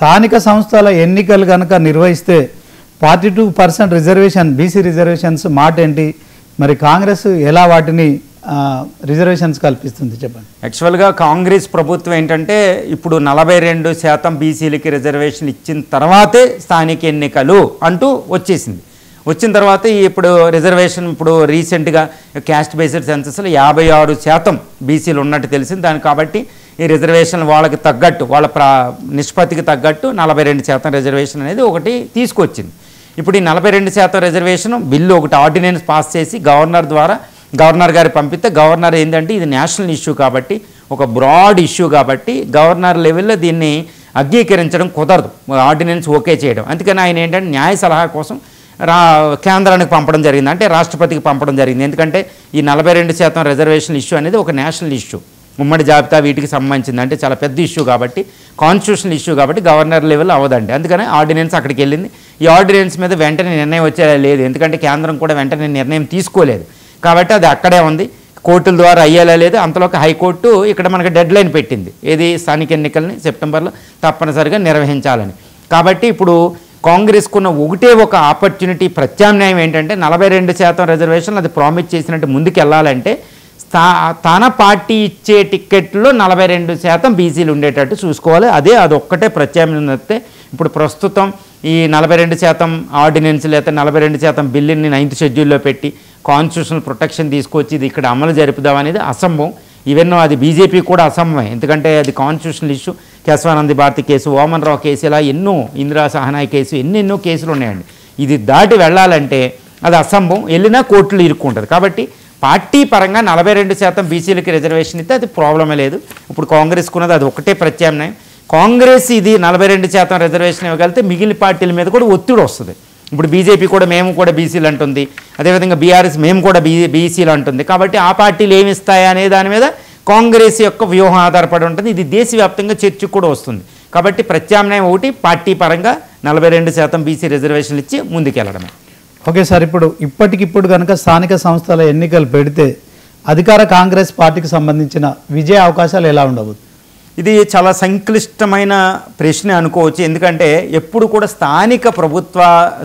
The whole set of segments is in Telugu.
స్థానిక సంస్థల ఎన్నికలు కనుక నిర్వహిస్తే 42% రిజర్వేషన్ బీసీ రిజర్వేషన్స్ మాట ఏంటి? మరి కాంగ్రెస్ ఎలా వాటిని రిజర్వేషన్స్ కల్పిస్తుంది చెప్పండి. యాక్చువల్గా కాంగ్రెస్ ప్రభుత్వం ఏంటంటే ఇప్పుడు 42% బీసీలకి రిజర్వేషన్ ఇచ్చిన తర్వాతే స్థానిక ఎన్నికలు అంటూ వచ్చేసింది. వచ్చిన తర్వాత ఇప్పుడు రిజర్వేషన్ ఇప్పుడు రీసెంట్గా క్యాస్ట్ బేస్డ్ సెన్సస్లో 56% బీసీలు ఉన్నట్టు తెలిసింది. దానికి కాబట్టి ఈ రిజర్వేషన్ వాళ్ళకి తగ్గట్టు వాళ్ళ నిష్పత్తికి తగ్గట్టు 42% రిజర్వేషన్ అనేది ఒకటి తీసుకొచ్చింది. ఇప్పుడు ఈ 42% రిజర్వేషన్ బిల్లు ఒకటి ఆర్డినెన్స్ పాస్ చేసి గవర్నర్ గారు పంపిస్తే గవర్నర్ ఏంటంటే ఇది నేషనల్ ఇష్యూ కాబట్టి ఒక బ్రాడ్ ఇష్యూ కాబట్టి గవర్నర్ లెవెల్లో దీన్ని అంగీకరించడం కుదరదు, ఆర్డినెన్స్ ఓకే చేయడం. అందుకని ఆయన ఏంటంటే న్యాయ సలహా కోసం కేంద్రానికి పంపడం జరిగింది, అంటే రాష్ట్రపతికి పంపడం జరిగింది. ఎందుకంటే ఈ 42% రిజర్వేషన్ ఇష్యూ అనేది ఒక నేషనల్ ఇష్యూ, ఉమ్మడి జాబితా వీటికి సంబంధించింది, అంటే చాలా పెద్ద ఇష్యూ కాబట్టి కాన్స్టిట్యూషనల్ ఇష్యూ కాబట్టి గవర్నర్ లెవెల్ అవ్వదండి. అందుకని ఆర్డినెన్స్ అక్కడికి వెళ్ళింది. ఈ ఆర్డినెన్స్ మీద వెంటనే నిర్ణయం వచ్చేలా లేదు, ఎందుకంటే కేంద్రం కూడా వెంటనే నిర్ణయం తీసుకోలేదు కాబట్టి అది అక్కడే ఉంది, కోర్టుల ద్వారా అయ్యేలా లేదు. అంతలోకి హైకోర్టు ఇక్కడ మనకు డెడ్ లైన్ పెట్టింది, ఏది స్థానిక ఎన్నికల్ని సెప్టెంబర్లో తప్పనిసరిగా నిర్వహించాలని. కాబట్టి ఇప్పుడు కాంగ్రెస్కున్న ఒకటే ఒక ఆపర్చునిటీ ప్రత్యామ్నాయం ఏంటంటే 42% రిజర్వేషన్లు అది ప్రామిస్ చేసినట్టు ముందుకు వెళ్ళాలంటే తన పార్టీ ఇచ్చే టిక్కెట్లో 42% బీసీలు ఉండేటట్టు చూసుకోవాలి. అదొక్కటే ప్రత్యామ్నాయం తప్పితే ఇప్పుడు ప్రస్తుతం ఈ 42% ఆర్డినెన్స్ లేదా 42% బిల్లుని 9th షెడ్యూల్లో పెట్టి కాన్స్టిట్యూషనల్ ప్రొటెక్షన్ తీసుకొచ్చి ఇది ఇక్కడ అమలు జరుపుదాం అనేది అసంభవం. ఈవెన్ అది బీజేపీ కూడా అసంభవం, ఎందుకంటే అది constitutional issue. Kesavananda Bharati case, Vaman Rao case, ఇలా ఎన్నో, ఇందిరా సహనాయ్ కేసు, ఎన్నెన్నో కేసులు ఉన్నాయండి. ఇది దాటి వెళ్ళాలంటే అది అసంభవం, వెళ్ళినా కోర్టులు ఇరుక్కుంటుంది. కాబట్టి పార్టీ పరంగా 42% బీసీలకి రిజర్వేషన్ ఇస్తే అది ప్రాబ్లమే లేదు. ఇప్పుడు కాంగ్రెస్కున్నది అది ఒకటే ప్రత్యామ్నాయం. కాంగ్రెస్ ఇది 42% రిజర్వేషన్ ఇవ్వగలిగితే మిగిలిన పార్టీల మీద కూడా ఒత్తిడి వస్తుంది. ఇప్పుడు బీజేపీ కూడా మేము కూడా బీసీలు అంటుంది, అదేవిధంగా బీఆర్ఎస్ మేము కూడా బీసీలు అంటుంది. కాబట్టి ఆ పార్టీలు ఏమి ఇస్తాయా అనే దాని మీద కాంగ్రెస్ యొక్క వ్యూహం ఆధారపడి ఉంటుంది. ఇది దేశవ్యాప్తంగా చర్చకు కూడా వస్తుంది. కాబట్టి ప్రత్యామ్నాయం ఒకటి, పార్టీ పరంగా 42% బీసీ రిజర్వేషన్లు ఇచ్చి ముందుకెళ్ళడమే. ఓకే సార్, ఇప్పటికిప్పుడు కనుక స్థానిక సంస్థల ఎన్నికలు పెడితే అధికార కాంగ్రెస్ పార్టీకి సంబంధించిన విజయ అవకాశాలు ఎలా ఉండవు? ఇది చాలా సంక్లిష్టమైన ప్రశ్న అనుకోవచ్చు. ఎందుకంటే ఎప్పుడు కూడా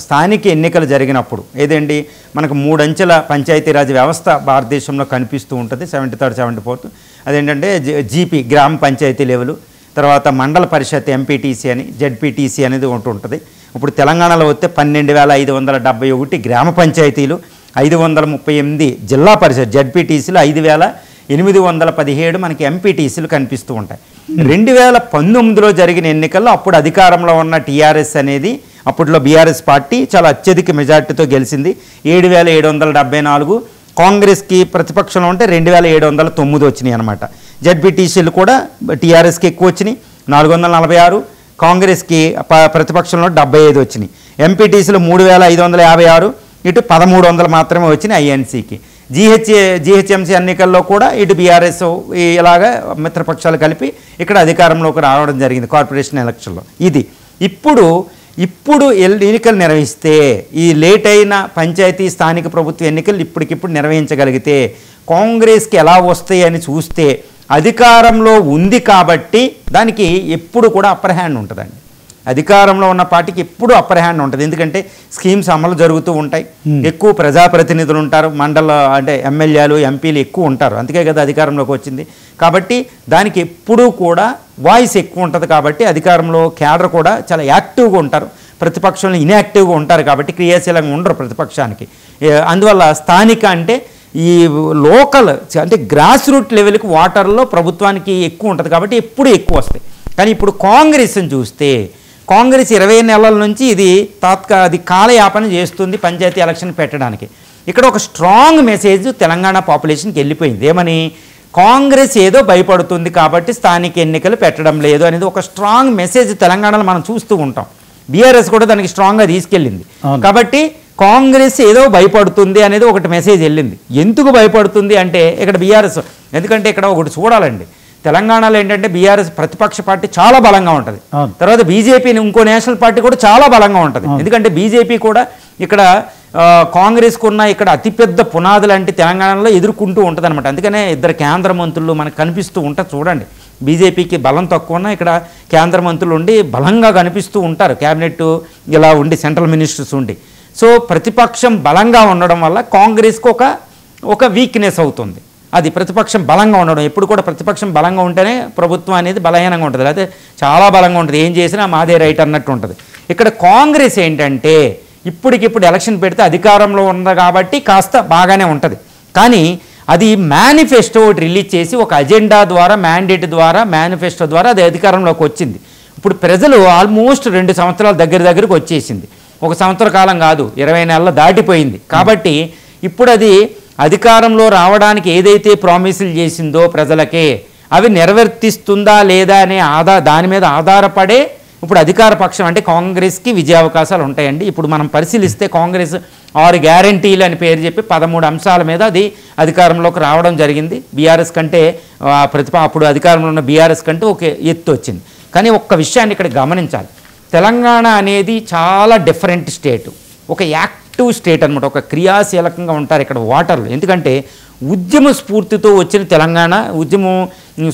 స్థానిక ఎన్నికలు జరిగినప్పుడు ఏదండి మనకు 3 అంచెల పంచాయతీరాజ్ వ్యవస్థ భారతదేశంలో కనిపిస్తూ ఉంటుంది. 73rd 74th అదేంటంటే జీపీ గ్రామ పంచాయతీ లెవెల్, తర్వాత మండల పరిషత్ ఎంపీటీసీ అని, జెడ్పీటీసీ అనేది ఒకటి ఉంటుంది. ఇప్పుడు తెలంగాణలో వస్తే 12,571 గ్రామ పంచాయతీలు, 538 జిల్లా పరిషత్ జెడ్పీటీసీలు, 5,817 మనకి ఎంపీటీసీలు కనిపిస్తూ ఉంటాయి. 2019లో జరిగిన ఎన్నికల్లో అప్పుడు అధికారంలో ఉన్న టీఆర్ఎస్ అనేది, అప్పట్లో బీఆర్ఎస్ పార్టీ చాలా అత్యధిక మెజార్టీతో గెలిచింది, 7,774. కాంగ్రెస్కి ప్రతిపక్షంలో ఉంటే 2,709 వచ్చినాయి అనమాట. జెడ్పీటీసీలు కూడా టీఆర్ఎస్కి ఎక్కువ వచ్చినాయి, 446. కాంగ్రెస్కి ప్రతిపక్షంలో 75 వచ్చినాయి. ఎంపీటీసీలు 3,556, ఇటు 1,300 మాత్రమే వచ్చినాయి ఐఎన్సీకి. జీహెచ్ఎంసీ ఎన్నికల్లో కూడా ఇటు బీఆర్ఎస్ ఇలాగా మిత్రపక్షాలు కలిపి ఇక్కడ అధికారంలోకి రావడం జరిగింది కార్పొరేషన్ ఎలక్షన్లో. ఇది ఇప్పుడు ఎన్నికలు నిర్వహిస్తే, ఈ లేట్ అయిన పంచాయతీ స్థానిక ప్రభుత్వ ఎన్నికలు ఇప్పటికిప్పుడు నిర్వహించగలిగితే కాంగ్రెస్కి ఎలా వస్తాయి అని చూస్తే అధికారంలో ఉంది కాబట్టి దానికి ఎప్పుడు కూడా అప్పర్ హ్యాండ్ ఉంటుందండి. అధికారంలో ఉన్న పార్టీకి ఎప్పుడు అప్పర్ హ్యాండ్ ఉంటుంది, ఎందుకంటే స్కీమ్స్ అమలు జరుగుతూ ఉంటాయి, ఎక్కువ ప్రజాప్రతినిధులు ఉంటారు, అంటే ఎమ్మెల్యేలు ఎంపీలు ఎక్కువ ఉంటారు, అందుకే కదా అధికారంలోకి వచ్చింది. కాబట్టి దానికి ఎప్పుడూ కూడా వాయిస్ ఎక్కువ ఉంటుంది. కాబట్టి అధికారంలో క్యాడర్ కూడా చాలా యాక్టివ్గా ఉంటారు, ప్రతిపక్షంలో ఇన్యాక్టివ్గా ఉంటారు. కాబట్టి క్రియాశీలంగా ఉండరు ప్రతిపక్షానికి. అందువల్ల స్థానిక అంటే ఈ లోకల్ అంటే గ్రాస్ రూట్ లెవెల్కి వాటర్లో ప్రభుత్వానికి ఎక్కువ ఉంటుంది కాబట్టి ఎప్పుడు ఎక్కువ వస్తాయి. కానీ ఇప్పుడు కాంగ్రెస్ని చూస్తే కాంగ్రెస్ 20 నెలల నుంచి అది కాలయాపన చేస్తుంది పంచాయతీ ఎలక్షన్ పెట్టడానికి. ఇక్కడ ఒక స్ట్రాంగ్ మెసేజ్ తెలంగాణ పాపులేషన్కి వెళ్ళిపోయింది. ఏమని? కాంగ్రెస్ ఏదో భయపడుతుంది కాబట్టి స్థానిక ఎన్నికలు పెట్టడం లేదు అనేది ఒక స్ట్రాంగ్ మెసేజ్ తెలంగాణలో మనం చూస్తూ ఉంటాం. బీఆర్ఎస్ కూడా దానికి స్ట్రాంగ్గా తీసుకెళ్ళింది. కాబట్టి కాంగ్రెస్ ఏదో భయపడుతుంది అనేది ఒకటి మెసేజ్ వెళ్ళింది. ఎందుకు భయపడుతుంది అంటే ఇక్కడ బీఆర్ఎస్, ఎందుకంటే ఇక్కడ ఒకటి చూడాలండి, తెలంగాణలో ఏంటంటే బీఆర్ఎస్ ప్రతిపక్ష పార్టీ చాలా బలంగా ఉంటుంది, తర్వాత బీజేపీని ఇంకో నేషనల్ పార్టీ కూడా చాలా బలంగా ఉంటుంది. ఎందుకంటే బీజేపీ కూడా ఇక్కడ కాంగ్రెస్కు ఉన్న ఇక్కడ అతిపెద్ద పునాదులు అంటే తెలంగాణలో ఎదుర్కొంటూ ఉంటుంది అనమాట. అందుకనే 2 కేంద్ర మంత్రులు మనకు కనిపిస్తూ ఉంటారు చూడండి. బీజేపీకి బలం తక్కువ ఉన్నా ఇక్కడ కేంద్ర మంత్రులు ఉండి బలంగా కనిపిస్తూ ఉంటారు, క్యాబినెట్ ఇలా ఉండి సెంట్రల్ మినిస్టర్స్ ఉండి. సో ప్రతిపక్షం బలంగా ఉండడం వల్ల కాంగ్రెస్కి ఒక వీక్నెస్ అవుతుంది. అది ప్రతిపక్షం బలంగా ఉండడం. ఎప్పుడు కూడా ప్రతిపక్షం బలంగా ఉంటేనే ప్రభుత్వం అనేది బలహీనంగా ఉంటుంది, లేకపోతే చాలా బలంగా ఉంటుంది, ఏం చేసినా మాదే రైట్ అన్నట్టు ఉంటుంది. ఇక్కడ కాంగ్రెస్ ఏంటంటే ఇప్పటికిప్పుడు ఎలక్షన్ పెడితే అధికారంలో ఉంది కాబట్టి కాస్త బాగానే ఉంటుంది. కానీ అది మేనిఫెస్టో ఒకటి రిలీజ్ చేసి ఒక అజెండా ద్వారా, మ్యాండేట్ ద్వారా, మేనిఫెస్టో ద్వారా అది అధికారంలోకి వచ్చింది. ఇప్పుడు ప్రజలు ఆల్మోస్ట్ 2 సంవత్సరాల దగ్గరకు వచ్చేసింది. 1 సంవత్సర కాలం కాదు, 20 నెలలు దాటిపోయింది. కాబట్టి ఇప్పుడు అది అధికారంలో రావడానికి ఏదైతే ప్రామిసులు చేసిందో ప్రజలకే అవి నెరవేర్తిస్తుందా లేదా అనే దాని మీద ఆధారపడే ఇప్పుడు అధికార పక్షం అంటే కాంగ్రెస్కి విజయావకాశాలు ఉంటాయండి. ఇప్పుడు మనం పరిశీలిస్తే కాంగ్రెస్ 6 గ్యారంటీలు అని పేరు చెప్పి 13 అంశాల మీద అది అధికారంలోకి రావడం జరిగింది. బీఆర్ఎస్ కంటే అప్పుడు అధికారంలో ఉన్న బీఆర్ఎస్ కంటే ఒక ఎత్తు వచ్చింది. కానీ ఒక్క విషయాన్ని ఇక్కడ గమనించాలి, తెలంగాణ అనేది చాలా డిఫరెంట్ స్టేటు, ఒక యాక్టివ్ స్టేట్ అనమాట, ఒక క్రియాశీలకంగా ఉంటారు ఇక్కడ ఓటర్లు. ఎందుకంటే ఉద్యమ స్ఫూర్తితో వచ్చిన తెలంగాణ ఉద్యమం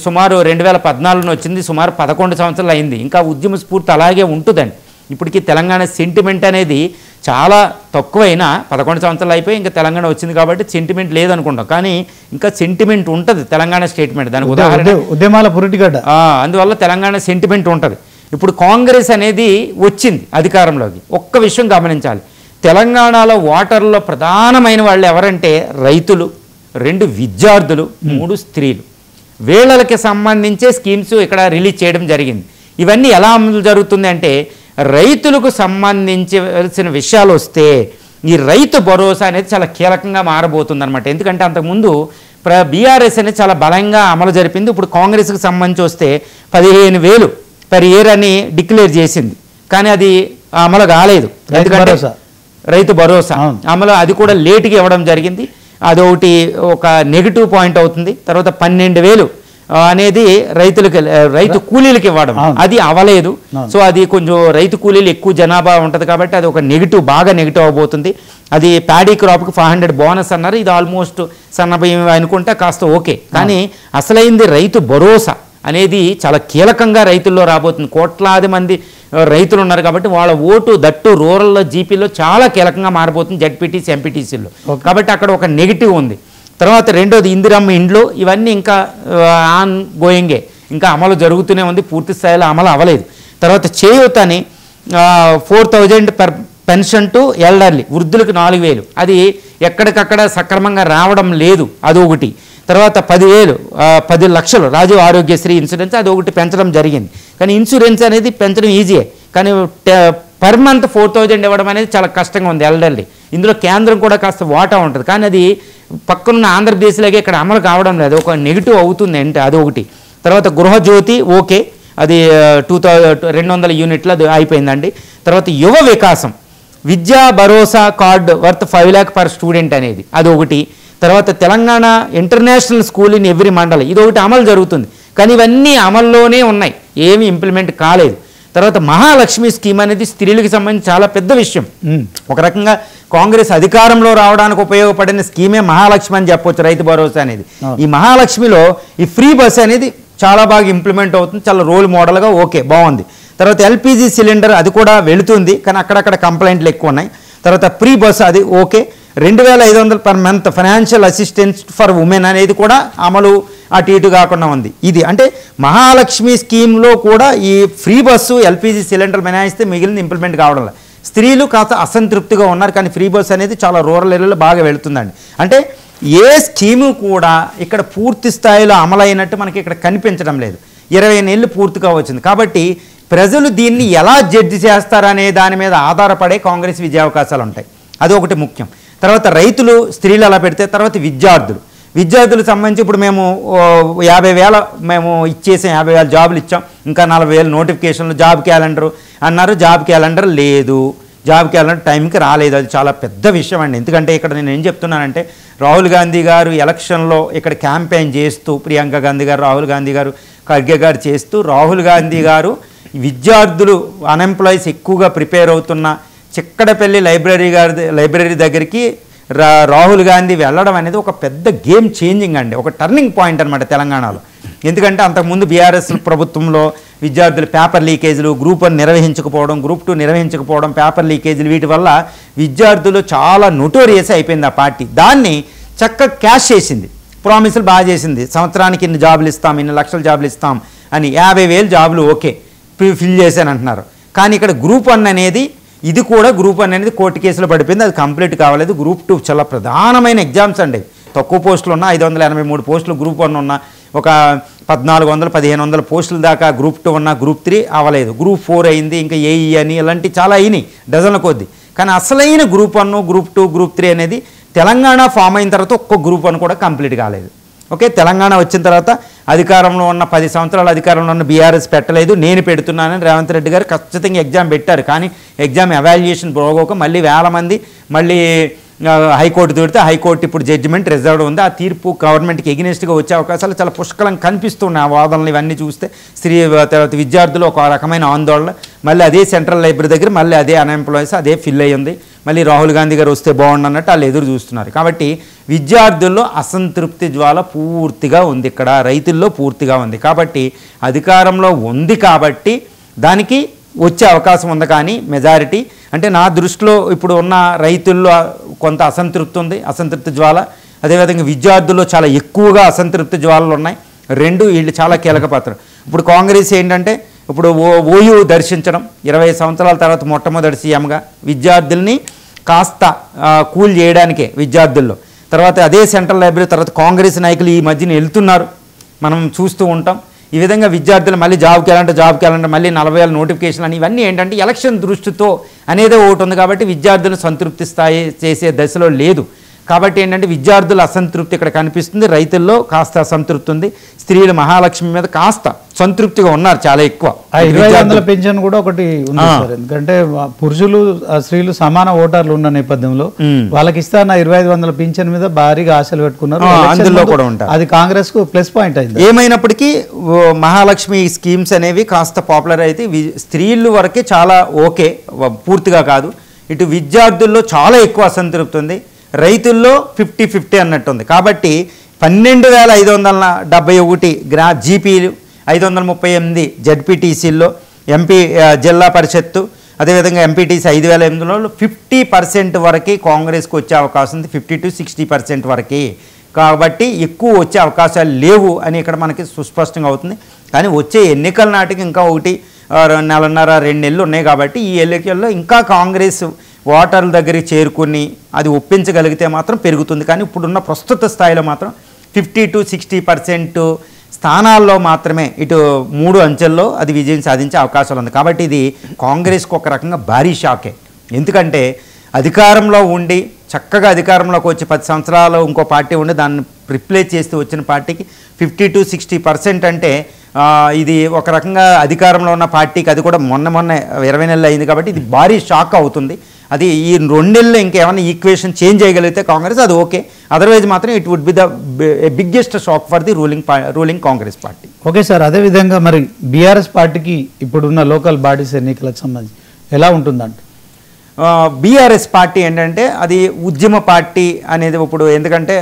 సుమారు 2014 వచ్చింది, సుమారు 11 సంవత్సరాలు అయింది. ఇంకా ఉద్యమ స్ఫూర్తి అలాగే ఉంటుందండి. ఇప్పటికీ తెలంగాణ సెంటిమెంట్ అనేది చాలా తక్కువైనా 11 సంవత్సరాలు అయిపోయి ఇంకా తెలంగాణ వచ్చింది కాబట్టి సెంటిమెంట్ లేదనుకుంటాం, కానీ ఇంకా సెంటిమెంట్ ఉంటుంది తెలంగాణ స్టేట్మెంట్. దానికి ఉదాహరణ ఉద్యమాల పురిటిగడ్డ. అందువల్ల తెలంగాణ సెంటిమెంట్ ఉంటుంది. ఇప్పుడు కాంగ్రెస్ అనేది వచ్చింది అధికారంలోకి. ఒక్క విషయం గమనించాలి, తెలంగాణలో ఓటర్లలో ప్రధానమైన వాళ్ళు ఎవరంటే రైతులు, 2 విద్యార్థులు, 3 స్త్రీలు. వీళ్ళకి సంబంధించే స్కీమ్స్ ఇక్కడ రిలీజ్ చేయడం జరిగింది. ఇవన్నీ ఎలా అమలు జరుగుతుంది అంటే రైతులకు సంబంధించిన విషయాలు వస్తే ఈ రైతు భరోసా అనేది చాలా కీలకంగా మారబోతుంది అనమాట. ఎందుకంటే అంతకుముందు బీఆర్ఎస్ అనేది చాలా బలంగా అమలు జరిపింది. ఇప్పుడు కాంగ్రెస్కి సంబంధించి వస్తే 15,000 పర్ ఇయర్ అని డిక్లేర్ చేసింది, కానీ అది అమలు కాలేదు. ఎందుకంటే రైతు భరోసా అమలు అది కూడా లేటుగా ఇవ్వడం జరిగింది. అదొకటి ఒక నెగిటివ్ పాయింట్ అవుతుంది. తర్వాత 12,000 అనేది రైతు కూలీలకు ఇవ్వడం అది అవ్వలేదు. సో అది కొంచెం రైతు కూలీలు ఎక్కువ జనాభా ఉంటుంది కాబట్టి అది ఒక బాగా నెగిటివ్ అవబోతుంది. అది ప్యాడీ క్రాప్కి 500 బోనస్ అన్నారు, ఇది ఆల్మోస్ట్ సన్నబియ్యం అనుకుంటే కాస్త ఓకే. కానీ అసలైంది రైతు భరోసా అనేది చాలా కీలకంగా రైతుల్లో రాబోతుంది. కోట్లాది మంది రైతులు ఉన్నారు కాబట్టి వాళ్ళ ఓటు దట్టు రూరల్లో జీపీలో చాలా కీలకంగా మారిపోతుంది, జడ్పీటీసీ ఎంపీటీసీలో. కాబట్టి అక్కడ ఒక నెగిటివ్ ఉంది. తర్వాత రెండోది ఇందిరమ్మ ఇండ్లు, ఇవన్నీ ఇంకా ఆన్ గోయింగే, ఇంకా అమలు జరుగుతూనే ఉంది, పూర్తి స్థాయిలో అమలు అవ్వలేదు. తర్వాత చేయూతని 4,000 పర్ పెన్షన్ టు ఎల్డర్లీ, వృద్ధులకు 4,000, అది ఎక్కడికక్కడ సక్రమంగా రావడం లేదు, అదొకటి. తర్వాత 10 లక్షలు రాజీవ్ ఆరోగ్యశ్రీ ఇన్సూరెన్స్, అది ఒకటి పెంచడం జరిగింది. కానీ ఇన్సూరెన్స్ అనేది పెంచడం ఈజీయే, కానీ పర్ మంత్ 4,000 ఇవ్వడం అనేది చాలా కష్టంగా ఉంది ఎల్డర్లీ. ఇందులో కేంద్రం కూడా కాస్త వాటా ఉంటుంది, కానీ అది పక్కనున్న ఆంధ్రప్రదేశ్లాగే ఇక్కడ అమలు కావడం లేదు, ఒక నెగిటివ్ అవుతుంది అంటే అదొకటి. తర్వాత గృహజ్యోతి ఓకే, అది 200 యూనిట్లు అది అయిపోయిందండి. తర్వాత యువ వికాసం విద్యా భరోసా card worth 5 lakh per student అనేది అదొకటి. తర్వాత Telangana international school in every మండలి, ఇదొకటి అమలు జరుగుతుంది, కానీ ఇవన్నీ అమల్లోనే ఉన్నాయి, ఏమీ ఇంప్లిమెంట్ కాలేదు. తర్వాత మహాలక్ష్మి స్కీమ్ అనేది స్త్రీలకు సంబంధించి చాలా పెద్ద విషయం. ఒక రకంగా కాంగ్రెస్ అధికారంలో రావడానికి ఉపయోగపడిన స్కీమే మహాలక్ష్మి అని చెప్పొచ్చు, రైతు భరోసా అనేది. ఈ మహాలక్ష్మిలో ఈ ఫ్రీ బస్ అనేది చాలా బాగా ఇంప్లిమెంట్ అవుతుంది, చాలా రోల్ మోడల్గా ఓకే బాగుంది. తర్వాత ఎల్పిజి సిలిండర్ అది కూడా వెళుతుంది, కానీ అక్కడక్కడ కంప్లైంట్లు ఎక్కువ ఉన్నాయి. తర్వాత ఫ్రీ బస్ అది okay. 2,500 per month financial assistance for women అనేది కూడా అమలు అటు ఇటు కాకుండా ఉంది. ఇది అంటే మహాలక్ష్మి స్కీమ్లో కూడా ఈ ఫ్రీ బస్సు ఎల్పిజి సిలిండర్ మినహాయిస్తే మిగిలిన ఇంప్లిమెంట్ కావడం లేదు. స్త్రీలు కాస్త అసంతృప్తిగా ఉన్నారు, కానీ ఫ్రీ బస్ అనేది చాలా రూరల్ ఏరియాలో బాగా వెళుతుందండి. అంటే ఏ స్కీము కూడా ఇక్కడ పూర్తి స్థాయిలో అమలైనట్టు మనకి ఇక్కడ కనిపించడం లేదు. 20 నెలలు పూర్తిగా వచ్చింది కాబట్టి ప్రజలు దీన్ని ఎలా జడ్జి చేస్తారనే దాని మీద ఆధారపడే కాంగ్రెస్ విజయావకాశాలు ఉంటాయి, అదొకటి ముఖ్యం. తర్వాత రైతులు స్త్రీలు అలా పెడితే, తర్వాత విద్యార్థులకు సంబంధించి ఇప్పుడు మేము 50,000 మేము ఇచ్చేసాం, 50,000 జాబులు ఇచ్చాం, ఇంకా 40,000 నోటిఫికేషన్లు, జాబ్ క్యాలెండరు అన్నారు, జాబ్ క్యాలెండర్ లేదు, జాబ్ క్యాలెండర్ టైంకి రాలేదు. అది చాలా పెద్ద విషయం అండి. ఎందుకంటే ఇక్కడ నేను ఏం చెప్తున్నానంటే రాహుల్ గాంధీ గారు ఎలక్షన్లో ఇక్కడ క్యాంపెయిన్ చేస్తూ, ప్రియాంక గాంధీ గారు, రాహుల్ గాంధీ గారు, ఖర్గే గారు చేస్తూ, రాహుల్ గాంధీ గారు విద్యార్థులు అన్ఎంప్లాయీస్ ఎక్కువగా ప్రిపేర్ అవుతున్న చిక్కడపల్లి లైబ్రరీ దగ్గరికి రాహుల్ గాంధీ వెళ్ళడం అనేది ఒక పెద్ద గేమ్ చేంజింగ్ అండి, ఒక టర్నింగ్ పాయింట్ అనమాట తెలంగాణలో. ఎందుకంటే అంతకుముందు బీఆర్ఎస్ ప్రభుత్వంలో విద్యార్థులు పేపర్ లీకేజీలు, గ్రూప్ 1 నిర్వహించకపోవడం, గ్రూప్ 2 నిర్వహించకపోవడం, పేపర్ లీకేజీలు, వీటి వల్ల విద్యార్థులు చాలా నోటోరియస్ అయిపోయింది ఆ పార్టీ. దాన్ని చక్కగా క్యాష్ చేసింది, ప్రామిసులు బాగా చేసింది. సంవత్సరానికి ఇన్ని జాబులు ఇస్తాం, ఇన్ని లక్షల జాబులు ఇస్తాం అని 50,000 జాబులు ఓకే ఫిల్ చేశాను అంటున్నారు. కానీ ఇక్కడ గ్రూప్ 1 అనేది, ఇది కూడా గ్రూప్ 1 అనేది కోర్టు కేసులో పడిపోయింది, అది కంప్లీట్ కావలేదు. గ్రూప్ 2 చాలా ప్రధానమైన ఎగ్జామ్స్ అండి. తక్కువ పోస్టులు ఉన్న 583 పోస్టులు గ్రూప్ 1 ఉన్న, ఒక 1400-1500 పోస్టుల దాకా గ్రూప్ 2 ఉన్న, గ్రూప్ 3 అవ్వలేదు. గ్రూప్ 4 అయింది, ఇంకా ఏఈ అని ఇలాంటి చాలా అయినాయి డజన్ల కొద్ది. కానీ అసలైన గ్రూప్ 1, గ్రూప్ 2, గ్రూప్ 3 అనేది తెలంగాణ ఫామ్ అయిన తర్వాత ఒక్క గ్రూప్ 1 కూడా కంప్లీట్ కాలేదు. ఓకే, తెలంగాణ వచ్చిన తర్వాత అధికారంలో ఉన్న 10 సంవత్సరాల అధికారంలో ఉన్న బీఆర్ఎస్ పెట్టలేదు, నేను పెడుతున్నానని రేవంత్ రెడ్డి గారు ఖచ్చితంగా ఎగ్జామ్ పెట్టారు. కానీ ఎగ్జామ్ ఎవాల్యుయేషన్ బాగోక మళ్ళీ వేల మంది మళ్ళీ హైకోర్టు దొరికితే హైకోర్టు ఇప్పుడు జడ్జిమెంట్ రిజర్వ్ ఉంది. ఆ తీర్పు గవర్నమెంట్కి ఎగ్నెస్ట్గా వచ్చే అవకాశాలు చాలా పుష్కలంగా కనిపిస్తున్నాయి. ఆ వాదనలు ఇవన్నీ చూస్తే తర్వాత విద్యార్థులు ఒక రకమైన ఆందోళన, మళ్ళీ అదే సెంట్రల్ లైబ్రరీ దగ్గర మళ్ళీ అదే అన్ఎంప్లాయీస్ అదే ఫిల్ అయ్యింది. మళ్ళీ రాహుల్ గాంధీ గారు వస్తే బాగుండు అన్నట్టు వాళ్ళు ఎదురు చూస్తున్నారు. కాబట్టి విద్యార్థుల్లో అసంతృప్తి జ్వాల పూర్తిగా ఉంది, ఇక్కడ రైతుల్లో పూర్తిగా ఉంది. కాబట్టి అధికారంలో ఉంది కాబట్టి దానికి వచ్చే అవకాశం ఉంది. కానీ మెజారిటీ అంటే నా దృష్టిలో ఇప్పుడు ఉన్న రైతుల్లో కొంత అసంతృప్తి ఉంది, అసంతృప్తి జ్వాల. అదేవిధంగా విద్యార్థుల్లో చాలా ఎక్కువగా అసంతృప్తి జ్వాలలు ఉన్నాయి. రెండు వీళ్ళు చాలా కీలక పాత్ర. ఇప్పుడు కాంగ్రెస్ ఏంటంటే ఇప్పుడు ఓయూ దర్శించడం, 20 సంవత్సరాల తర్వాత మొట్టమొదటి సీఎంగా విద్యార్థుల్ని కాస్త కూల్ చేయడానికే విద్యార్థుల్లో. తర్వాత అదే సెంట్రల్ లైబ్రరీ తర్వాత కాంగ్రెస్ నాయకులు ఈ మధ్యన వెళ్తున్నారు, మనం చూస్తూ ఉంటాం. ఈ విధంగా విద్యార్థులు మళ్ళీ జాబ్కి వెళ్ళాలంటే మళ్ళీ 40,000 నోటిఫికేషన్లు అని ఇవన్నీ ఏంటంటే ఎలక్షన్ దృష్టితో అనేదే ఒకటి ఉంది. కాబట్టి విద్యార్థులను సంతృప్తి స్థాయి చేసే దశలో లేదు. కాబట్టి ఏంటంటే విద్యార్థుల అసంతృప్తి ఇక్కడ కనిపిస్తుంది, రైతుల్లో కాస్త అసంతృప్తి ఉంది. స్త్రీలు మహాలక్ష్మి మీద కాస్త సంతృప్తిగా ఉన్నారు చాలా ఎక్కువ. 2500 పెన్షన్ కూడా ఒకటి ఉంది సార్. ఎందుకంటే పురుషులు స్త్రీలు సమాన ఓటర్లు ఉన్న నేపథ్యంలో వాళ్ళకి ఇస్తాన 2500 పెన్షన్ మీద భారీగా ఆశలు పెట్టుకున్నారు. అందులో కూడా ఉంటారు, అది కాంగ్రెస్ కు ప్లస్ పాయింట్ అయింది. ఏమైనప్పటికీ మహాలక్ష్మి స్కీమ్స్ అనేవి కాస్త పాపులర్ అయితే స్త్రీలు వరకే చాలా ఓకే, పూర్తిగా కాదు. ఇటు విద్యార్థుల్లో చాలా ఎక్కువ అసంతృప్తి ఉంది, రైతుల్లో 50-50 అన్నట్టుంది. కాబట్టి 12,571 జీపీలు, 538 జడ్పీటీసీల్లో, ఎంపీ జిల్లా పరిషత్తు, అదేవిధంగా ఎంపీటీసీ 5,800లో 50% వరకు కాంగ్రెస్కి వచ్చే అవకాశం ఉంది, 50-60% వరకు. కాబట్టి ఎక్కువ వచ్చే అవకాశాలు లేవు అని ఇక్కడ మనకి సుస్పష్టంగా అవుతుంది. కానీ వచ్చే ఎన్నికల నాటికి ఇంకా 1.5 నెలన్నర 2 నెలలు ఉన్నాయి. కాబట్టి ఈ ఎన్నికల్లో ఇంకా కాంగ్రెస్ ఓటర్ల దగ్గరికి చేరుకుని అది ఒప్పించగలిగితే మాత్రం పెరుగుతుంది. కానీ ఇప్పుడున్న ప్రస్తుత స్థాయిలో మాత్రం 50-60% స్థానాల్లో మాత్రమే ఇటు 3 అంచెల్లో అది విజయం సాధించే అవకాశాలు ఉంది. కాబట్టి ఇది కాంగ్రెస్కి ఒక రకంగా భారీ షాకే. ఎందుకంటే అధికారంలో ఉండి చక్కగా అధికారంలోకి వచ్చి 10 సంవత్సరాలు ఇంకో పార్టీ ఉండి దాన్ని రిప్లేస్ చేస్తూ వచ్చిన పార్టీకి 50-60% అంటే ఇది ఒక రకంగా అధికారంలో ఉన్న పార్టీకి, అది కూడా మొన్న 20 నెలలు అయింది. కాబట్టి ఇది భారీ షాక్ అవుతుంది. అది ఈ 2 నెలలు ఇంకేమైనా ఈక్వేషన్ చేంజ్ చేయగలిగితే కాంగ్రెస్ అది ఓకే, అదర్వైజ్ మాత్రం it would be the biggest shock for the ruling Congress party. Okay sir, అదేవిధంగా మరి బీఆర్ఎస్ పార్టీకి ఇప్పుడున్న లోకల్ బాడీస్ ఎన్నికలకు సంబంధించి ఎలా ఉంటుందంట? బీఆర్ఎస్ పార్టీ ఏంటంటే అది ఉద్యమ పార్టీ అనేది ఇప్పుడు, ఎందుకంటే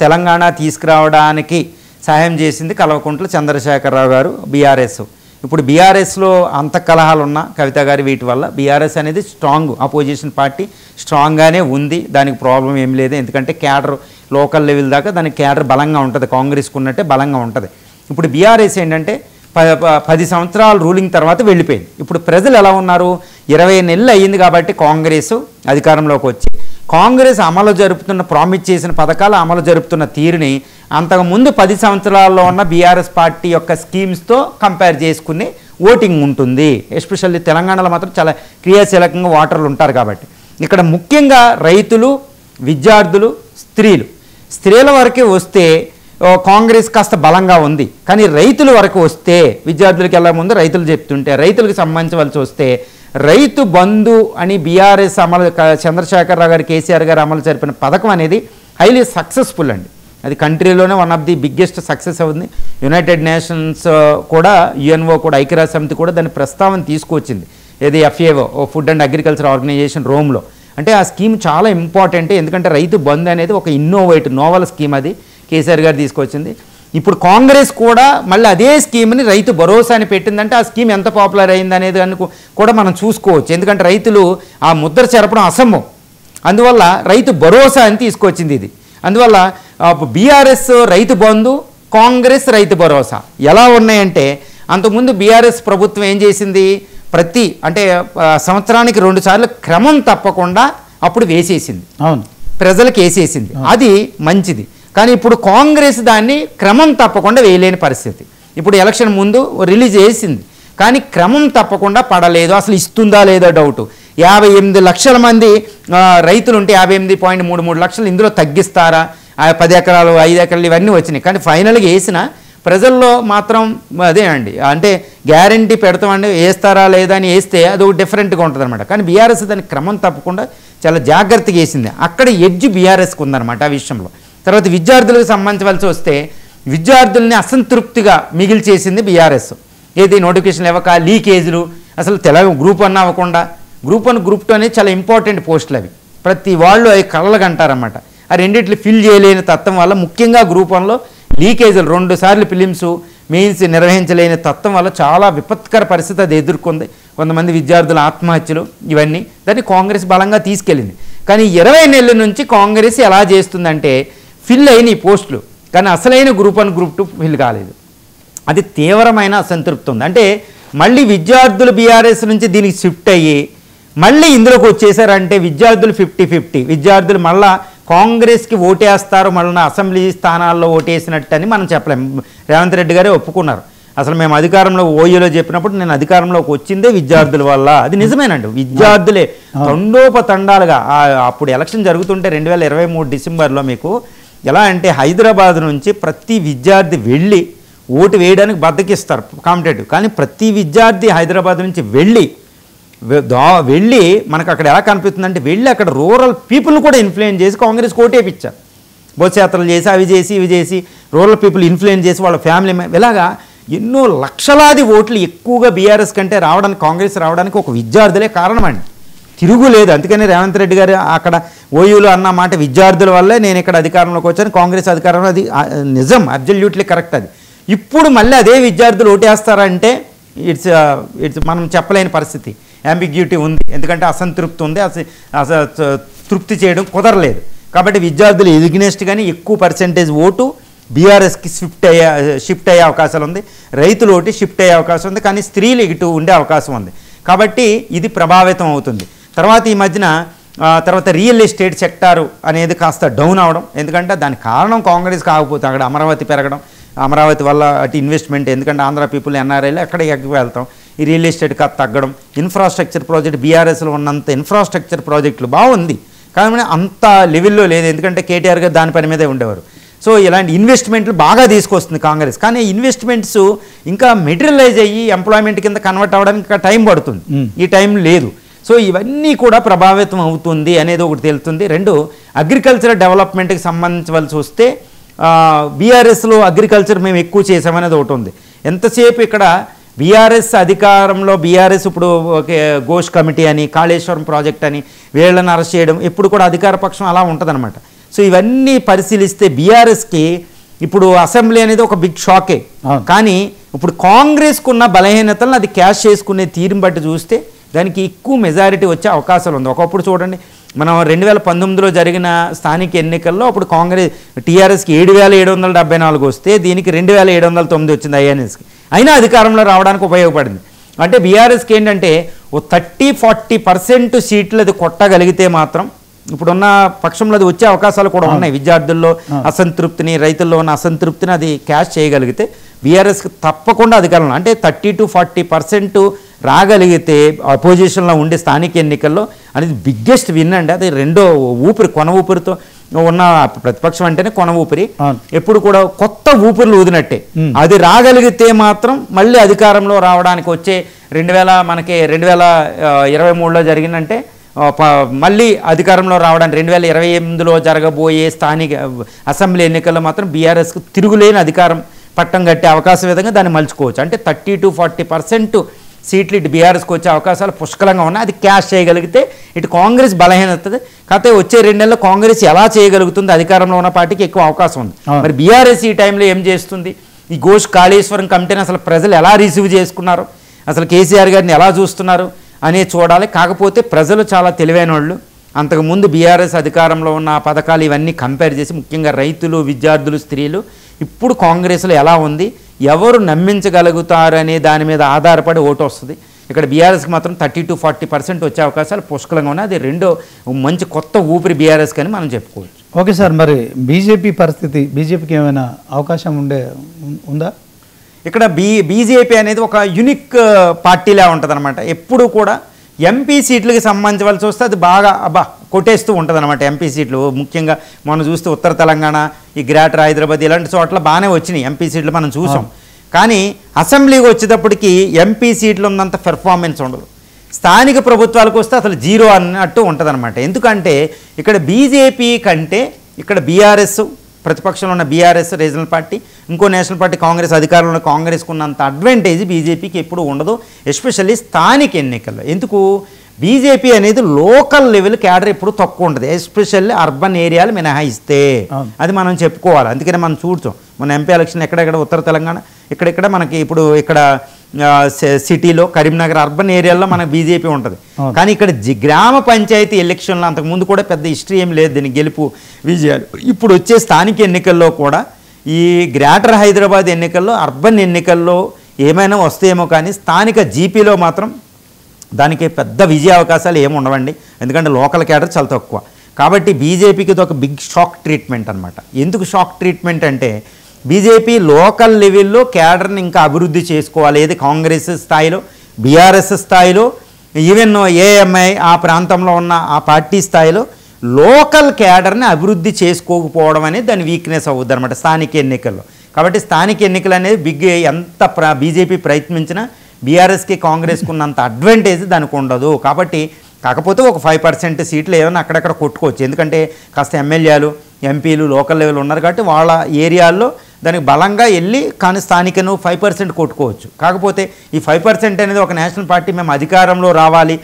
తెలంగాణ తీసుకురావడానికి సహాయం చేసింది కల్వకుంట్ల చంద్రశేఖరరావు గారు బీఆర్ఎస్. ఇప్పుడు బీఆర్ఎస్లో అంత కలహాలు ఉన్న కవిత గారి వీటి వల్ల బీఆర్ఎస్ అనేది స్ట్రాంగ్ అపోజిషన్ పార్టీ స్ట్రాంగ్గానే ఉంది, దానికి ప్రాబ్లం ఏం లేదు. ఎందుకంటే క్యాడర్ లోకల్ లెవెల్ దాకా దానికి క్యాడర్ బలంగా ఉంటుంది, కాంగ్రెస్కు ఉన్నట్టే బలంగా ఉంటుంది. ఇప్పుడు బీఆర్ఎస్ ఏంటంటే 10 సంవత్సరాలు రూలింగ్ తర్వాత వెళ్ళిపోయింది. ఇప్పుడు ప్రజలు ఎలా ఉన్నారు, 20 నెలలు అయ్యింది కాబట్టి కాంగ్రెస్ అధికారంలోకి వచ్చి కాంగ్రెస్ అమలు జరుపుతున్న ప్రామిస్ చేసిన పథకాలు అమలు జరుపుతున్న తీరుని అంతకుముందు 10 సంవత్సరాల్లో ఉన్న బీఆర్ఎస్ పార్టీ యొక్క స్కీమ్స్తో కంపేర్ చేసుకునే ఓటింగ్ ఉంటుంది. ఎస్పెషల్లీ తెలంగాణలో మాత్రం చాలా క్రియాశీలకంగా ఓటర్లు ఉంటారు. కాబట్టి ఇక్కడ ముఖ్యంగా రైతులు, విద్యార్థులు, స్త్రీల వరకే వస్తే కాంగ్రెస్ కాస్త బలంగా ఉంది. కానీ రైతుల వరకు వస్తే, విద్యార్థులకు వెళ్ళే ముందు రైతులు చెప్తుంటే, రైతులకు సంబంధించవలసి వస్తే రైతు బంధు అని బీఆర్ఎస్ అమలు చంద్రశేఖరరావు గారు కేసీఆర్ గారు అమలు జరిపిన పథకం అనేది హైలీ సక్సెస్ఫుల్ అండి. అది కంట్రీలోనే one of the biggest success అవుతుంది. యునైటెడ్ నేషన్స్ కూడా, యుఎన్ఓ కూడా, ఐక్యరాజ్య సమితి కూడా దాని ప్రస్తావన తీసుకొచ్చింది. ఏది FAO food and agriculture organisation రోమ్లో. అంటే ఆ స్కీమ్ చాలా ఇంపార్టెంట్. ఎందుకంటే రైతు బంధు అనేది ఒక నోవల్ స్కీమ్, అది కేసీఆర్ గారు తీసుకొచ్చింది. ఇప్పుడు కాంగ్రెస్ కూడా మళ్ళీ అదే స్కీమ్ని రైతు భరోసా అని పెట్టిందంటే ఆ స్కీమ్ ఎంత పాపులర్ అయింది అనేది కూడా మనం చూసుకోవచ్చు. ఎందుకంటే రైతులు ఆ ముద్ర చెరపడం అసంభవం. అందువల్ల రైతు భరోసా అని తీసుకొచ్చింది ఇది. అందువల్ల బీఆర్ఎస్ రైతు బంధు, కాంగ్రెస్ రైతు భరోసా ఎలా ఉన్నాయంటే, అంతకుముందు బీఆర్ఎస్ ప్రభుత్వం ఏం చేసింది, అంటే సంవత్సరానికి 2 సార్లు క్రమం తప్పకుండా అప్పుడు వేసేసింది, అవును, ప్రజలకు వేసేసింది. అది మంచిది. కానీ ఇప్పుడు కాంగ్రెస్ దాన్ని క్రమం తప్పకుండా వేయలేని పరిస్థితి. ఇప్పుడు ఎలక్షన్ ముందు రిలీజ్ చేసింది, కానీ క్రమం తప్పకుండా పడలేదు. అసలు ఇస్తుందా లేదా డౌటు. 58 లక్షల మంది రైతులు ఉంటే 58.33 లక్షలు ఇందులో తగ్గిస్తారా, 10 ఎకరాలు 5 ఎకరాలు ఇవన్నీ వచ్చినాయి. కానీ ఫైనల్గా వేసిన ప్రజల్లో మాత్రం అదే అండి, అంటే గ్యారంటీ పెడతామండి, వేస్తారా లేదా అని వేస్తే అది ఒక డిఫరెంట్గా ఉంటుంది అనమాట. కానీ బీఆర్ఎస్ దాన్ని క్రమం తప్పకుండా చాలా జాగ్రత్తగా వేసింది. అక్కడ ఎడ్జ్ బీఆర్ఎస్కి ఉందన్నమాట ఆ విషయంలో. తర్వాత విద్యార్థులకు సంబంధించవలసి వస్తే విద్యార్థుల్ని అసంతృప్తిగా మిగిల్చేసింది బీఆర్ఎస్. ఏది నోటిఫికేషన్లు ఇవ్వక, లీకేజీలు, అసలు గ్రూప్ 1 అవ్వకుండా, గ్రూప్ 1 గ్రూప్ 2 అనేది చాలా ఇంపార్టెంట్ పోస్టులు అవి. ప్రతి వాళ్ళు అవి కళ్ళగంటారన్నమాట. ఆ రెండిట్లు ఫిల్ చేయలేని తత్వం వల్ల, ముఖ్యంగా గ్రూప్ 1లో లీకేజీలు 2 సార్లు ఫిలిమ్స్ మెయిన్స్ నిర్వహించలేని తత్వం వల్ల చాలా విపత్కర పరిస్థితి అది ఎదుర్కొంది. కొంతమంది విద్యార్థుల ఆత్మహత్యలు, ఇవన్నీ దాన్ని కాంగ్రెస్ బలంగా తీసుకెళ్ళింది. కానీ 20 నెలల నుంచి కాంగ్రెస్ ఎలా చేస్తుందంటే, ఫిల్ అయిన ఈ పోస్టులు కానీ అసలైన గ్రూప్ 1 గ్రూప్ 2 ఫిల్ కాలేదు. అది తీవ్రమైన అసంతృప్తి ఉంది. అంటే మళ్ళీ విద్యార్థులు బీఆర్ఎస్ నుంచి దీనికి షిఫ్ట్ అయ్యి మళ్ళీ ఇందులోకి వచ్చేసారంటే విద్యార్థులు 50-50, విద్యార్థులు మళ్ళీ కాంగ్రెస్కి ఓటేస్తారు, మళ్ళీ అసెంబ్లీ స్థానాల్లో ఓటేసినట్టు అని మనం చెప్పలేం. రేవంత్ రెడ్డి గారే ఒప్పుకున్నారు. అసలు మేము అధికారంలో ఓయూలో చెప్పినప్పుడు నేను అధికారంలోకి వచ్చిందే విద్యార్థుల వల్ల. అది నిజమేనండి, విద్యార్థులే తండోపతండాలుగా. అప్పుడు ఎలక్షన్ జరుగుతుంటే 2023 డిసెంబర్లో మీకు ఎలా అంటే, హైదరాబాద్ నుంచి ప్రతి విద్యార్థి వెళ్ళి ఓటు వేయడానికి బద్దకిస్తారు కాంపిటేటివ్. కానీ ప్రతి విద్యార్థి హైదరాబాద్ నుంచి వెళ్ళి మనకు అక్కడ ఎలా కనిపిస్తుందంటే, వెళ్ళి అక్కడ రూరల్ పీపుల్ కూడా ఇన్ఫ్లుయెన్స్ చేసి కాంగ్రెస్ ఓటేపించారు. బోధయాత్రలు చేసి ఇవి చేసి రూరల్ పీపుల్ ఇన్ఫ్లుయెన్స్ చేసి వాళ్ళ ఫ్యామిలీ ఇలాగా ఎన్నో లక్షలాది ఓట్లు ఎక్కువగా బీఆర్ఎస్ కంటే రావడానికి, కాంగ్రెస్ రావడానికి ఒక విద్యార్థులే కారణమండి, తిరుగులేదు. అందుకని రేవంత్ రెడ్డి గారు అక్కడ ఓయూలో అన్న మాట, విద్యార్థుల వల్లే నేను ఇక్కడ అధికారంలోకి వచ్చాను, కాంగ్రెస్ అధికారంలో, అది నిజం, అబ్జల్యూట్లీ కరెక్ట్. అది ఇప్పుడు మళ్ళీ అదే విద్యార్థులు ఓటేస్తారంటే ఇట్స్ మనం చెప్పలేని పరిస్థితి, అంబిగ్యూటీ ఉంది. ఎందుకంటే అసంతృప్తి ఉంది, తృప్తి చేయడం కుదరలేదు. కాబట్టి విద్యార్థులు ఎగ్నెస్ట్ కానీ ఎక్కువ పర్సెంటేజ్ ఓటు బీఆర్ఎస్కి షిఫ్ట్ అయ్యే అవకాశాలు ఉంది, రైతులు ఓటు షిఫ్ట్ అయ్యే అవకాశం ఉంది, కానీ స్త్రీలు ఇటు ఉండే అవకాశం ఉంది. కాబట్టి ఇది ప్రభావితం అవుతుంది. తర్వాత ఈ మధ్యన తర్వాత రియల్ ఎస్టేట్ సెక్టారు అనేది కాస్త డౌన్ అవడం. ఎందుకంటే దానికి కారణం కాంగ్రెస్ కాకపోతే అక్కడ అమరావతి పెరగడం, అమరావతి వల్ల అటు ఇన్వెస్ట్మెంట్, ఎందుకంటే ఆంధ్ర పీపుల్ ఎన్ఆర్ఐలు అక్కడ ఎక్కడికి వెళ్తాం, ఈ రియల్ ఎస్టేట్ తగ్గడం. ఇన్ఫ్రాస్ట్రక్చర్ ప్రాజెక్ట్, బీఆర్ఎస్లో ఉన్నంత ఇన్ఫ్రాస్ట్రక్చర్ ప్రాజెక్టులు బాగుంది కానీ అంత లెవెల్లో లేదు, ఎందుకంటే కేటీఆర్ గారు దాని పని మీదే ఉండేవారు. సో ఇలాంటి ఇన్వెస్ట్మెంట్లు బాగా తీసుకొస్తుంది కాంగ్రెస్. కానీ ఇన్వెస్ట్మెంట్స్ ఇంకా మెటీరియలైజ్ అయ్యి ఎంప్లాయ్మెంట్ కింద కన్వర్ట్ అవ్వడానికి ఇంకా టైం పడుతుంది, ఈ టైం లేదు. సో ఇవన్నీ కూడా ప్రభావితం అవుతుంది అనేది ఒకటి తెలుస్తుంది. 2, అగ్రికల్చర్ డెవలప్మెంట్కి సంబంధించవలసి వస్తే బీఆర్ఎస్లో అగ్రికల్చర్ మేము ఎక్కువ చేసామనేది ఒకటి ఉంది. ఎంతసేపు ఇక్కడ బీఆర్ఎస్ అధికారంలో, బీఆర్ఎస్ ఇప్పుడు ఘోష్ కమిటీ అని, కాళేశ్వరం ప్రాజెక్ట్ అని వీళ్ళని అరెస్ట్ చేయడం, ఎప్పుడు కూడా అధికార పక్షం అలా ఉంటుందన్నమాట. సో ఇవన్నీ పరిశీలిస్తే బీఆర్ఎస్కి ఇప్పుడు అసెంబ్లీ అనేది ఒక బిగ్ షాకే. కానీ ఇప్పుడు కాంగ్రెస్కు ఉన్న బలహీనతలను అది క్యాష్ చేసుకునే తీరుని బట్టి చూస్తే దానికి ఎక్కువ మెజారిటీ వచ్చే అవకాశాలు ఉంది. ఒకప్పుడు చూడండి, మనం 2019లో జరిగిన స్థానిక ఎన్నికల్లో అప్పుడు కాంగ్రెస్ టీఆర్ఎస్కి 7,774 వస్తే దీనికి 2,709 వచ్చింది ఐఎన్ఎస్కి. అయినా అధికారంలో రావడానికి ఉపయోగపడింది. అంటే బీఆర్ఎస్కి ఏంటంటే ఓ 30-40% సీట్లు అది కొట్టగలిగితే మాత్రం ఇప్పుడున్న పక్షంలో అది వచ్చే అవకాశాలు కూడా ఉన్నాయి. విద్యార్థుల్లో అసంతృప్తిని, రైతుల్లో ఉన్న అసంతృప్తిని అది క్యాష్ చేయగలిగితే బీఆర్ఎస్కి తప్పకుండా అధికారంలో, అంటే 30-40% రాగలిగితే అపోజిషన్లో ఉండే స్థానిక ఎన్నికల్లో అనేది బిగ్గెస్ట్ విన్ అండి. అది రెండో ఊపిరి, కొన ఊపిరితో ఉన్న ప్రతిపక్షం అంటేనే కొన ఊపిరి, ఎప్పుడు కూడా కొత్త ఊపిరిలు ఊదినట్టే. అది రాగలిగితే మాత్రం మళ్ళీ అధికారంలో రావడానికి వచ్చే 2023లో జరిగిందంటే మళ్ళీ అధికారంలో రావడానికి 2028లో జరగబోయే స్థానిక అసెంబ్లీ ఎన్నికల్లో మాత్రం బీఆర్ఎస్కు తిరుగులేని అధికారం పట్టం కట్టే అవకాశం విధంగా దాన్ని మలుచుకోవచ్చు. అంటే 30-40% సీట్లు ఇటు బీఆర్ఎస్కి వచ్చే అవకాశాలు పుష్కలంగా ఉన్నాయి. అది క్యాష్ చేయగలిగితే ఇటు కాంగ్రెస్ బలహీనతది. కాకపోతే వచ్చే 2 నెలల్లో కాంగ్రెస్ ఎలా చేయగలుగుతుంది, అధికారంలో ఉన్న పార్టీకి ఎక్కువ అవకాశం ఉంది. మరి బీఆర్ఎస్ ఈ టైంలో ఏం చేస్తుంది, ఈ ఘోష్ కాళేశ్వరం కమిటీని అసలు ప్రజలు ఎలా రిసీవ్ చేసుకున్నారు, అసలు కేసీఆర్ గారిని ఎలా చూస్తున్నారు అనేది చూడాలి. కాకపోతే ప్రజలు చాలా తెలివైన వాళ్ళు. అంతకుముందు బీఆర్ఎస్ అధికారంలో ఉన్న పథకాలు ఇవన్నీ కంపేర్ చేసి, ముఖ్యంగా రైతులు, విద్యార్థులు, స్త్రీలు ఇప్పుడు కాంగ్రెస్లో ఎలా ఉంది, ఎవరు నమ్మించగలుగుతారు అనే దాని మీద ఆధారపడి ఓటు వస్తుంది. ఇక్కడ బీఆర్ఎస్కి మాత్రం 30 to 40% వచ్చే అవకాశాలు పుష్కలంగా ఉన్నాయి. అది రెండో మంచి కొత్త ఊపిరి బీఆర్ఎస్ అని మనం చెప్పుకోవచ్చు. ఓకే సార్, మరి బీజేపీ పరిస్థితి, బీజేపీకి ఏమైనా అవకాశం ఉందా? ఇక్కడ బీజేపీ అనేది ఒక యూనిక్ పార్టీలా ఉంటుంది అనమాట. ఎప్పుడు కూడా ఎంపీ సీట్లకి సంబంధించవలసి వస్తే అది బాగా కొట్టేస్తూ ఉంటుంది అనమాట. ఎంపీ సీట్లు ముఖ్యంగా మనం చూస్తే ఉత్తర తెలంగాణ, ఈ గ్రేటర్ హైదరాబాద్ ఇలాంటి చోట్ల బాగానే వచ్చినాయి ఎంపీ సీట్లు మనం చూసాం. కానీ అసెంబ్లీకి వచ్చేటప్పటికి ఎంపీ సీట్లు ఉన్నంత పెర్ఫార్మెన్స్ ఉండదు. స్థానిక ప్రభుత్వాలకు వస్తే అసలు జీరో అన్నట్టు ఉంటుంది అనమాట. ఎందుకంటే ఇక్కడ బీజేపీ కంటే ఇక్కడ బీఆర్ఎస్, ప్రతిపక్షంలో ఉన్న బీఆర్ఎస్ రీజనల్ పార్టీ, ఇంకో నేషనల్ పార్టీ కాంగ్రెస్, అధికారంలో ఉన్న కాంగ్రెస్కు ఉన్నంత అడ్వాంటేజ్ బీజేపీకి ఎప్పుడు ఉండదు, ఎస్పెషల్లీ స్థానిక ఎన్నికల్లో. ఎందుకు, బీజేపీ అనేది లోకల్ లెవెల్ క్యాడర్ ఎప్పుడు తక్కువ ఉంటుంది, ఎస్పెషల్లీ అర్బన్ ఏరియాలు మినహాయిస్తే. అది మనం చెప్పుకోవాలి. అందుకనే మనం చూడొచ్చు మన ఎంపీ ఎలక్షన్ ఎక్కడెక్కడ ఉత్తర తెలంగాణ, ఇక్కడెక్కడ మనకి ఇప్పుడు ఇక్కడ సిటీలో కరీంనగర్ అర్బన్ ఏరియాలో మనకు బీజేపీ ఉంటుంది. కానీ ఇక్కడ గ్రామ పంచాయతీ ఎలక్షన్లో అంతకుముందు కూడా పెద్ద హిస్టరీ ఏం లేదు దీనికి గెలుపు విజయాలు. ఇప్పుడు వచ్చే స్థానిక ఎన్నికల్లో కూడా ఈ గ్రేటర్ హైదరాబాద్ ఎన్నికల్లో, అర్బన్ ఎన్నికల్లో ఏమైనా వస్తాయేమో, కానీ స్థానిక జీపీలో మాత్రం దానికి పెద్ద విజయ అవకాశాలు ఏమి ఉండవండి. ఎందుకంటే లోకల్ క్యాడర్ చాలా తక్కువ. కాబట్టి బీజేపీకి ఇది ఒక బిగ్ షాక్ ట్రీట్మెంట్ అనమాట. ఎందుకు షాక్ ట్రీట్మెంట్ అంటే, బీజేపీ లోకల్ లెవెల్లో క్యాడర్ని ఇంకా అభివృద్ధి చేసుకోవాలి. ఏది కాంగ్రెస్ స్థాయిలో, బీఆర్ఎస్ స్థాయిలో, ఈవెన్ ఏఎంఐ ఆ ప్రాంతంలో ఉన్న ఆ పార్టీ స్థాయిలో లోకల్ క్యాడర్ని అభివృద్ధి చేసుకోకపోవడం అనేది దాని వీక్నెస్ అవుద్ది అనమాట స్థానిక ఎన్నికల్లో. కాబట్టి స్థానిక ఎన్నికలు అనేది బిగ్ ఎంత బీజేపీ ప్రయత్నించినా బీఆర్ఎస్కి కాంగ్రెస్కి ఉన్నంత అడ్వాంటేజ్ దానికి ఉండదు. కాబట్టి కాకపోతే ఒక 5% సీట్లు ఏమైనా అక్కడక్కడ కొట్టుకోవచ్చు. ఎందుకంటే కాస్త ఎమ్మెల్యేలు, ఎంపీలు లోకల్ లెవెల్ ఉన్నారు కాబట్టి వాళ్ళ ఏరియాల్లో దానికి బలంగా వెళ్ళి, కానీ స్థానికను 5% కొట్టుకోవచ్చు. కాకపోతే ఈ 5% అనేది ఒక నేషనల్ పార్టీ మేము అధికారంలో రావాలి,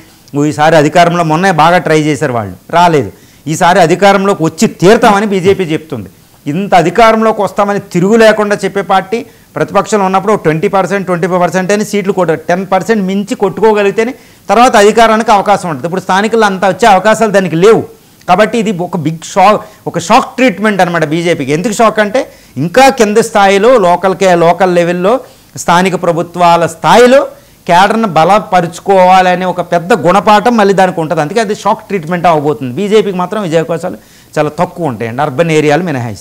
ఈసారి అధికారంలో మొన్నే బాగా ట్రై చేశారు, వాళ్ళు రాలేదు, ఈసారి అధికారంలోకి వచ్చి తీరుతామని బీజేపీ చెప్తుంది. ఇంత అధికారంలోకి వస్తామని తిరుగు లేకుండా చెప్పే పార్టీ ప్రతిపక్షంలో ఉన్నప్పుడు 20%, 25% అని సీట్లు 10% మించి కొట్టుకోగలిగితేనే తర్వాత అధికారానికి అవకాశం ఉంటుంది. ఇప్పుడు స్థానికులు అంతా వచ్చే అవకాశాలు దానికి లేవు. కాబట్టి ఇది ఒక బిగ్ షాక్, ఒక షాక్ ట్రీట్మెంట్ అనమాట బీజేపీకి. ఎందుకు షాక్ అంటే, ఇంకా కింద స్థాయిలో లోకల్ లెవెల్లో స్థానిక ప్రభుత్వాల స్థాయిలో క్యాడర్ను బలపరుచుకోవాలనే ఒక పెద్ద గుణపాఠం మళ్ళీ దానికి ఉంటుంది. అందుకే అది షాక్ ట్రీట్మెంట్ అవ్వబోతుంది. బీజేపీకి మాత్రం విజయావకాశాలు చాలా తక్కువ ఉంటాయండి, అర్బన్ ఏరియాలు మినహాయిస్తాయి.